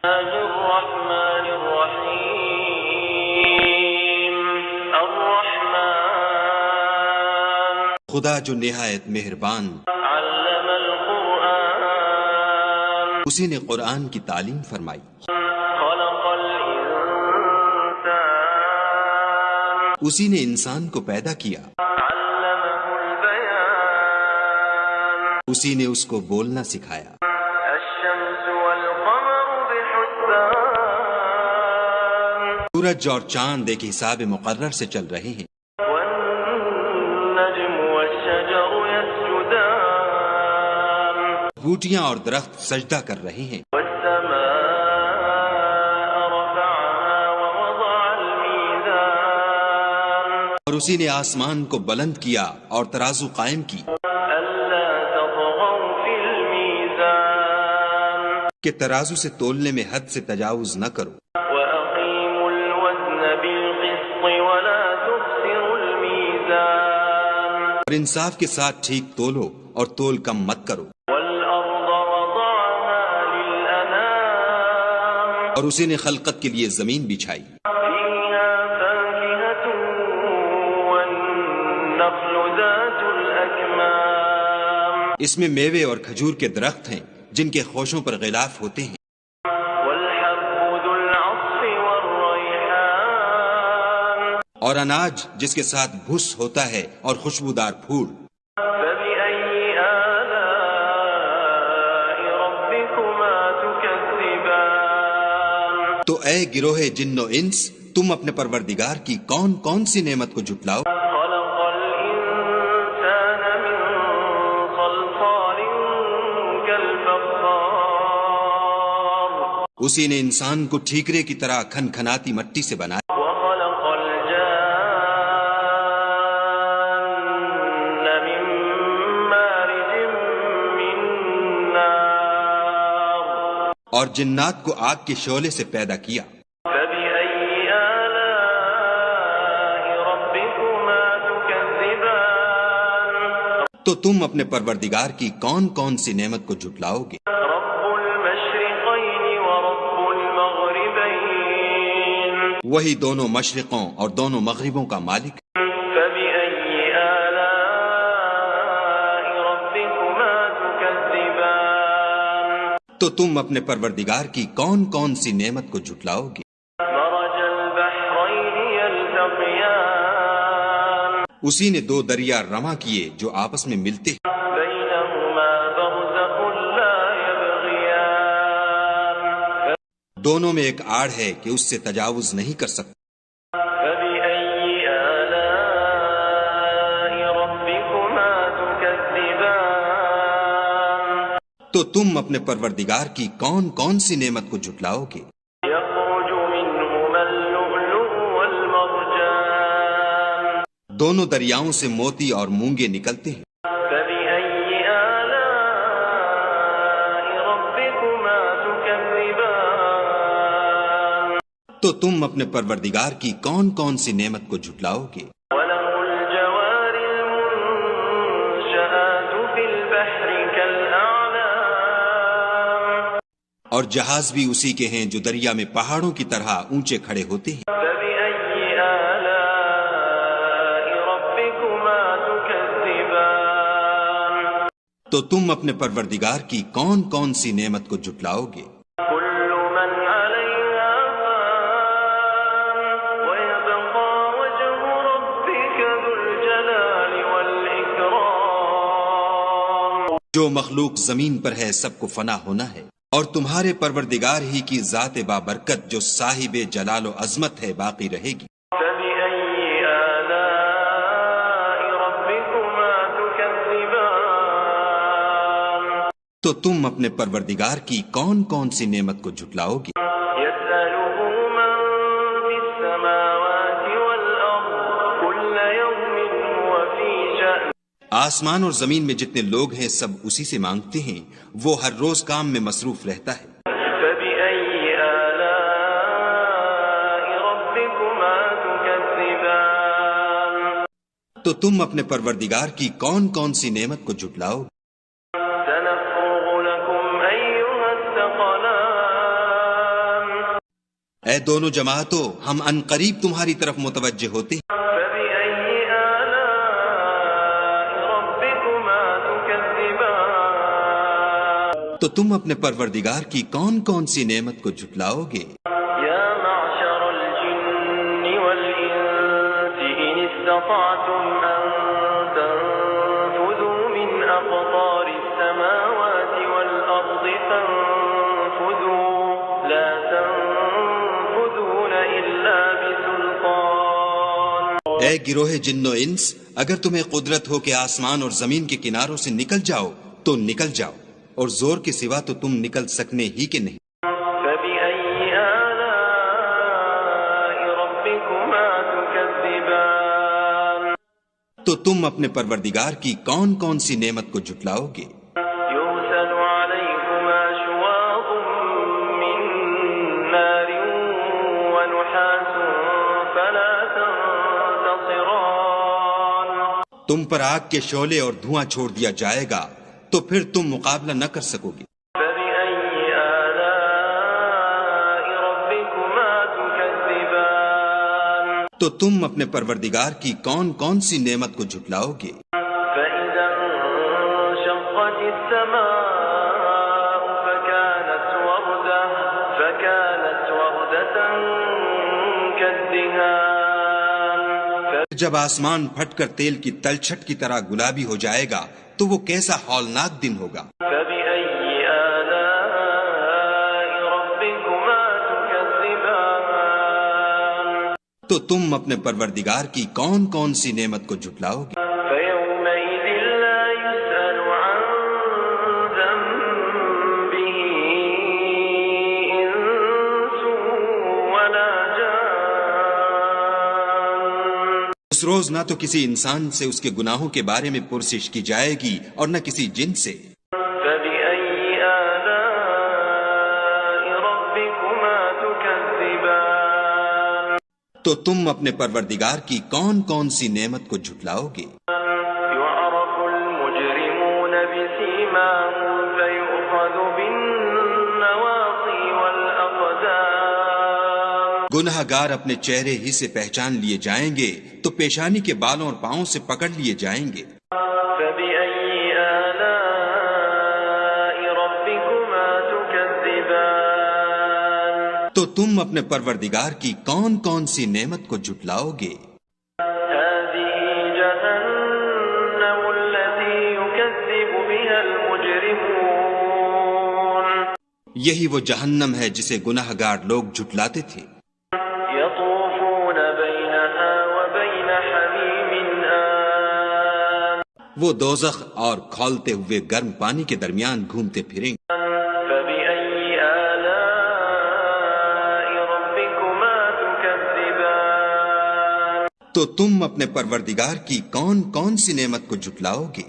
الرحمن الرحیم الرحمن خدا جو نہایت مہربان، علم القرآن اسی نے قرآن کی تعلیم فرمائی، خلق الانسان اسی نے انسان کو پیدا کیا، علمه البیان اسی نے اس کو بولنا سکھایا۔ الشمس والقمر بحسبان سورج اور چاند ایک حساب مقرر سے چل رہے ہیں، والنجم والشجر يسجدان بوٹیاں اور درخت سجدہ کر رہے ہیں، والسماء رفعها ووضع الميزان اور اسی نے آسمان کو بلند کیا اور ترازو قائم کی ألا تطغوا في الميزان کہ ترازو سے تولنے میں حد سے تجاوز نہ کرو، وأقيموا الوزن بالقسط ولا تخسروا الميزان اور انصاف کے ساتھ ٹھیک تولو اور تول کم مت کرو، والأرض وضعها للأنام اور اسی نے خلقت کے لیے زمین بچھائی، فيها فاكهة والنخل ذات الأكمام اس میں میوے اور کھجور کے درخت ہیں جن کے خوشوں پر غلاف ہوتے ہیں، والحب ذو العصف والريحان اور اناج جس کے ساتھ بھس ہوتا ہے اور خوشبودار پھول۔ فبأي آلاء ربكما تكذبان تو اے گروہ جن و انس، تم اپنے پروردگار کی کون کون سی نعمت کو جھٹلاؤ؟ خلق الإنسان من صلصال كالفخار اسی نے انسان کو ٹھیکرے کی طرح کھن کھناتی مٹی سے بنایا، وخلق الجان من مارج من نار اور جنات کو آگ کے شعلے سے پیدا کیا۔ فبأي آلاء ربكما تكذبان تو تم اپنے پروردگار کی کون کون سی نعمت کو جھٹلاؤ گے؟ رب المشرقين ورب المغربين وہی دونوں مشرقوں اور دونوں مغربوں کا مالک، فبأي آلاء ربكما تكذبان تو تم اپنے پروردگار کی کون کون سی نعمت کو جھٹلاؤ گے؟ مرج البحرين يلتقيان اسی نے دو دریا رواں کیے جو آپس میں ملتے ہیں، بينهما برزخ لا يبغيان دونوں میں ایک آڑ ہے کہ اس سے تجاوز نہیں کر سکتے۔ فبأي آلاء ربكما تكذبان تو تم اپنے پروردگار کی کون کون سی نعمت کو جھٹلاؤ گے؟ يخرج منهما اللؤلؤ والمرجان دونوں دریاؤں سے موتی اور مونگے نکلتے ہیں، فبأي آلاء ربكما تكذبان تو تم اپنے پروردگار کی کون کون سی نعمت کو جھٹلاؤ گے؟ وله الجوار المنشآت في البحر كالأعلام اور جہاز بھی اسی کے ہیں جو دریا میں پہاڑوں کی طرح اونچے کھڑے ہوتے ہیں، فبأي آلاء ربكما تكذبان تو تم اپنے پروردگار کی کون کون سی نعمت کو جھٹلاؤ گے؟ كل من عليها فان ويبقى وجه ربك ذو الجلال والإكرام جو مخلوق زمین پر ہے سب کو فنا ہونا ہے، اور تمہارے پروردگار ہی کی ذات بابرکت جو صاحب جلال و عظمت ہے باقی رہے گی۔ فبأي آلاء ربكما تكذبان تو تم اپنے پروردگار کی کون کون سی نعمت کو جھٹلاؤ گے؟ يسأله من في السماوات والأرض كل يوم هو في شأن آسمان اور زمین میں جتنے لوگ ہیں سب اسی سے مانگتے ہیں، وہ ہر روز کام میں مصروف رہتا ہے۔ فبأي آلاء ربكما تكذبان تو تم اپنے پروردگار کی کون کون سی نعمت کو جھٹلاؤ گے؟ سنفرغ لكم أيها الثقلان اے دونوں جماعتوں، ہم ان قریب تمہاری طرف متوجہ ہوتے ہیں۔ فبأي آلاء ربكما تكذبان تو تم اپنے پروردگار کی کون کون سی نعمت کو جھٹلاؤ گے؟ يا معشر الجن والإنس إن استطعتم أن تنفذوا من أقطار السماوات والأرض فانفذوا لا تنفذون إلا بسلطان اے گروہ جن و انس، اگر تمہیں قدرت ہو کہ آسمان اور زمین کے کناروں سے نکل جاؤ تو نکل جاؤ، اور زور کے سوا تو تم نکل سکنے ہی کے نہیں۔ فبأي آلاء ربكما تكذبان تو تم اپنے پروردگار کی کون کون سی نعمت کو جھٹلاؤ گے؟ يرسل عليكما شواظ من نار ونحاس فلا تنتصران تم پر آگ کے شعلے اور دھواں چھوڑ دیا جائے گا تو پھر تم مقابلہ نہ کر سکو گے۔ فبأي آلاء ربكما تكذبان تو تم اپنے پروردگار کی کون کون سی نعمت کو جھٹلاؤ گے؟ فإذا انشقت السماء فكانت وردة كالدهان جب آسمان پھٹ کر تیل کی تلچھٹ کی طرح گلابی ہو جائے گا تو وہ کیسا ہولناک دن ہوگا۔ فبأي آلاء ربكما تكذبان تو تم اپنے پروردگار کی کون کون سی نعمت کو جھٹلاؤ گے؟ فيومئذ لا يسأل عن ذنبه إنس ولا جان اس روز نہ تو کسی انسان سے اس کے گناہوں کے بارے میں پرسش کی جائے گی اور نہ کسی جن سے۔ فبأي آلاء ربكما تكذبان تو تم اپنے پروردگار کی کون کون سی نعمت کو جھٹلاؤ گے؟ يعرف المجرمون بسيماهم فيؤخذ بالنواصي والأقدام گناہ گار اپنے چہرے ہی سے پہچان لیے جائیں گے تو پیشانی کے بالوں اور پاؤں سے پکڑ لیے جائیں گے۔ فبأي آلاء ربكما تكذبان تو تم اپنے پروردگار کی کون کون سی نعمت کو جھٹلاؤ گے؟ هذه جهنم التي يكذب بها المجرمون یہی وہ جہنم ہے جسے گناہ گار لوگ جھٹلاتے تھے۔ يطوفون بينها وبين حميم آن وہ دوزخ اور کھولتے ہوئے گرم پانی کے درمیان گھومتے پھریں گے۔ فبأي آلاء ربكما تكذبان تو تم اپنے پروردگار کی کون کون سی نعمت کو جھٹلاؤ گے؟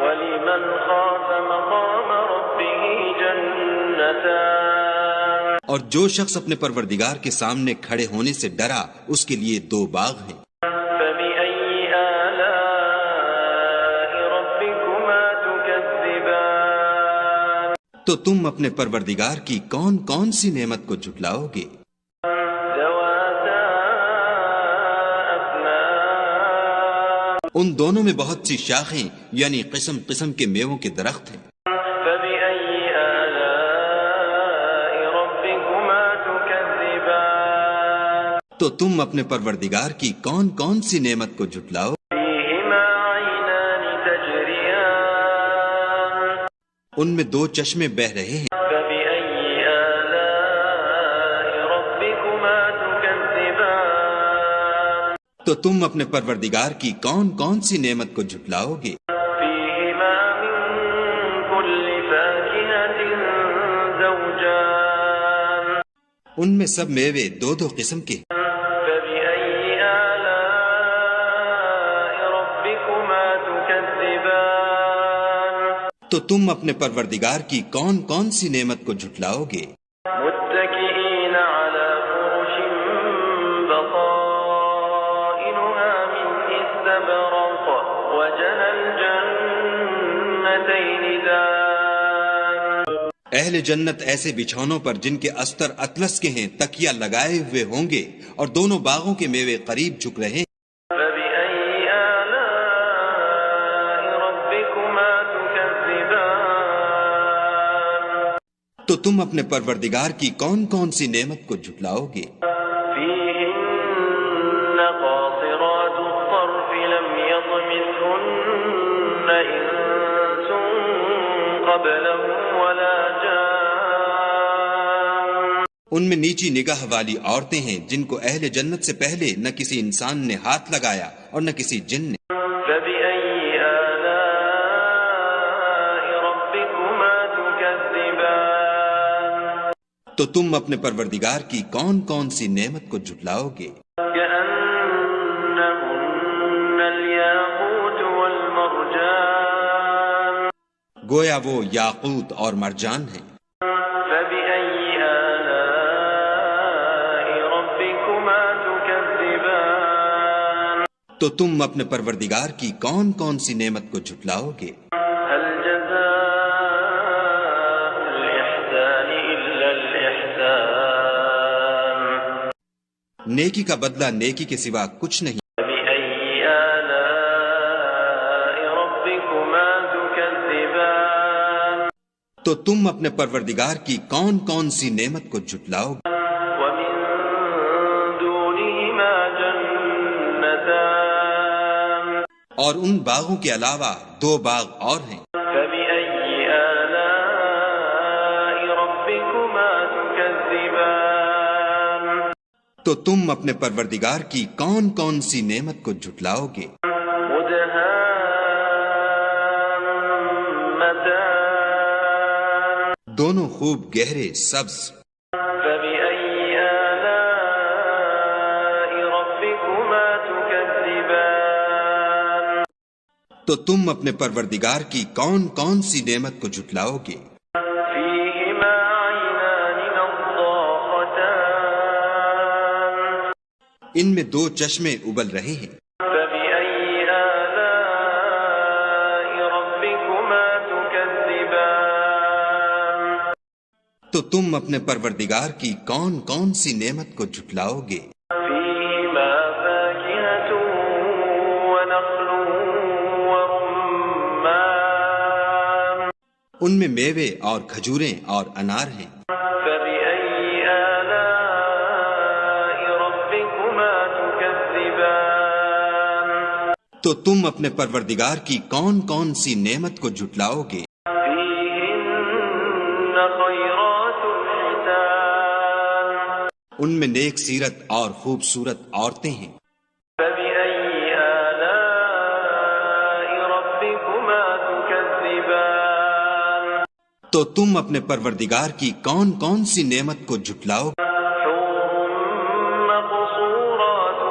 ولمن خاف مقام ربه جنتان اور جو شخص اپنے پروردگار کے سامنے کھڑے ہونے سے ڈرا اس کے لیے دو باغ ہیں۔ فبأي آلاء ربكما تكذبان تو تم اپنے پروردگار کی کون کون سی نعمت کو جھٹلاؤ گے؟ ذواتا أفنان ان دونوں میں بہت سی شاخیں یعنی قسم قسم کے میووں کے درخت ہیں۔ فبأي آلاء ربكما تكذبان تو تم اپنے پروردگار کی کون کون سی نعمت کو جھٹلاؤ؟ فيهما عينان تجريان ان میں دو چشمے بہہ رہے ہیں۔ فبأي آلاء ربكما تكذبان تو تم اپنے پروردگار کی کون کون سی نعمت کو جھٹلاؤ گے؟ فيهما من كل فاكهة زوجان ان میں سب میوے دو دو قسم کے ہیں۔ فبأي آلاء ربكما تكذبان تو تم اپنے پروردگار کی کون کون سی نعمت کو جھٹلاؤ گے؟ متكئين على فرش بطائنها من استبرق وجنى الجنتين دان اہل جنت ایسے بچھونوں پر جن کے استر اطلس کے ہیں تکیہ لگائے ہوئے ہوں گے، اور دونوں باغوں کے میوے قریب جھک رہے ہیں۔ فبأي آلاء ربكما تكذبان تو تم اپنے پروردگار کی کون کون سی نعمت کو جھٹلاؤ گے؟ فيهن قاصرات الطرف لم يطمثهن إنس قبلهم ولا جان ان میں نیچی نگاہ والی عورتیں ہیں جن کو اہل جنت سے پہلے نہ کسی انسان نے ہاتھ لگایا اور نہ کسی جن نے۔ فبأي آلاء ربكما تكذبان تو تم اپنے پروردگار کی کون کون سی نعمت کو جھٹلاؤ گے؟ كأنهن الياقوت والمرجان گویا وہ یاقوت اور مرجان ہیں۔ فبأي آلاء ربكما تكذبان تو تم اپنے پروردگار کی کون کون سی نعمت کو جھٹلاؤ گے؟ هل جزاء الإحسان إلا الإحسان نیکی کا بدلہ نیکی کے سوا کچھ نہیں۔ فبأي آلاء ربكما تكذبان تو تم اپنے پروردگار کی کون کون سی نعمت کو جھٹلاؤ گے؟ ومن دونهما جنتان اور ان باغوں کے علاوہ دو باغ اور ہیں۔ فبأي آلاء ربكما تكذبان تو تم اپنے پروردگار کی کون کون سی نعمت کو جھٹلاؤ گے؟ مدهامتان دونوں خوب گہرے سبز۔ فبأي آلاء ربكما تكذبان تو تم اپنے پروردگار کی کون کون سی نعمت کو جھٹلاؤ گے؟ فيهما عينان نضاختان ان میں دو چشمے ابل رہے ہیں۔ فبأي آلاء ربكما تكذبان تو تم اپنے پروردگار کی کون کون سی نعمت کو جھٹلاؤ گے؟ فيهما فاكهة ونخل ورمان ان میں میوے اور کھجوریں اور انار ہیں۔ فبأي آلاء ربكما تكذبان تو تم اپنے پروردگار کی کون کون سی نعمت کو جھٹلاؤ گے؟ فيهن خيرات حسان ان میں نیک سیرت اور خوبصورت عورتیں ہیں۔ فبأي آلاء ربكما تكذبان تو تم اپنے پروردگار کی کون کون سی نعمت کو جھٹلاؤ گے؟ حور مقصورات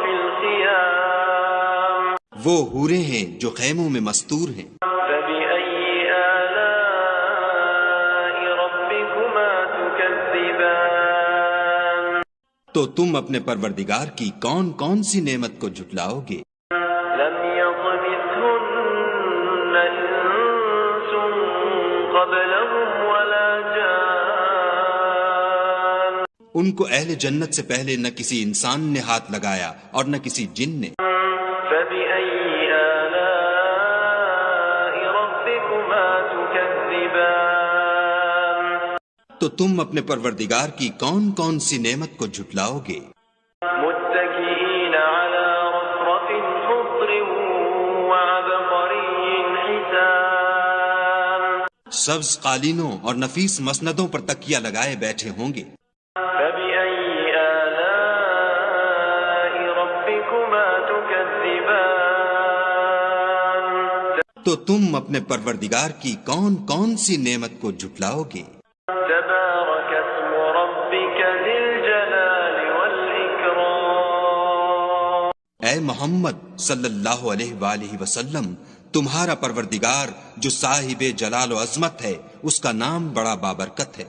في الخيام وہ حوریں ہیں جو خیموں میں مستور ہیں۔ فبأي آلاء ربكما تكذبان تو تم اپنے پروردگار کی کون کون سی نعمت کو جھٹلاؤ گے؟ لم يطمثهن إنس قبلهم ولا جان ان کو اہل جنت سے پہلے نہ کسی انسان نے ہاتھ لگایا اور نہ کسی جن نے۔ فبأي آلاء ربكما تكذبان تو تم اپنے پروردگار کی کون کون سی نعمت کو جھٹلاؤ گے؟ متكئين على رفرف خضر وعبقري حسان سبز قالینوں اور نفیس مسندوں پر تکیہ لگائے بیٹھے ہوں گے۔ فبأي آلاء ربكما تكذبان تو تم اپنے پروردگار کی کون کون سی نعمت کو جھٹلاؤ گے؟ تبارك اسم ربك ذي الجلال والإكرام اے محمد صلی اللہ علیہ وآلہ وسلم، تمہارا پروردگار جو صاحب جلال و عظمت ہے، اس کا نام بڑا بابرکت ہے۔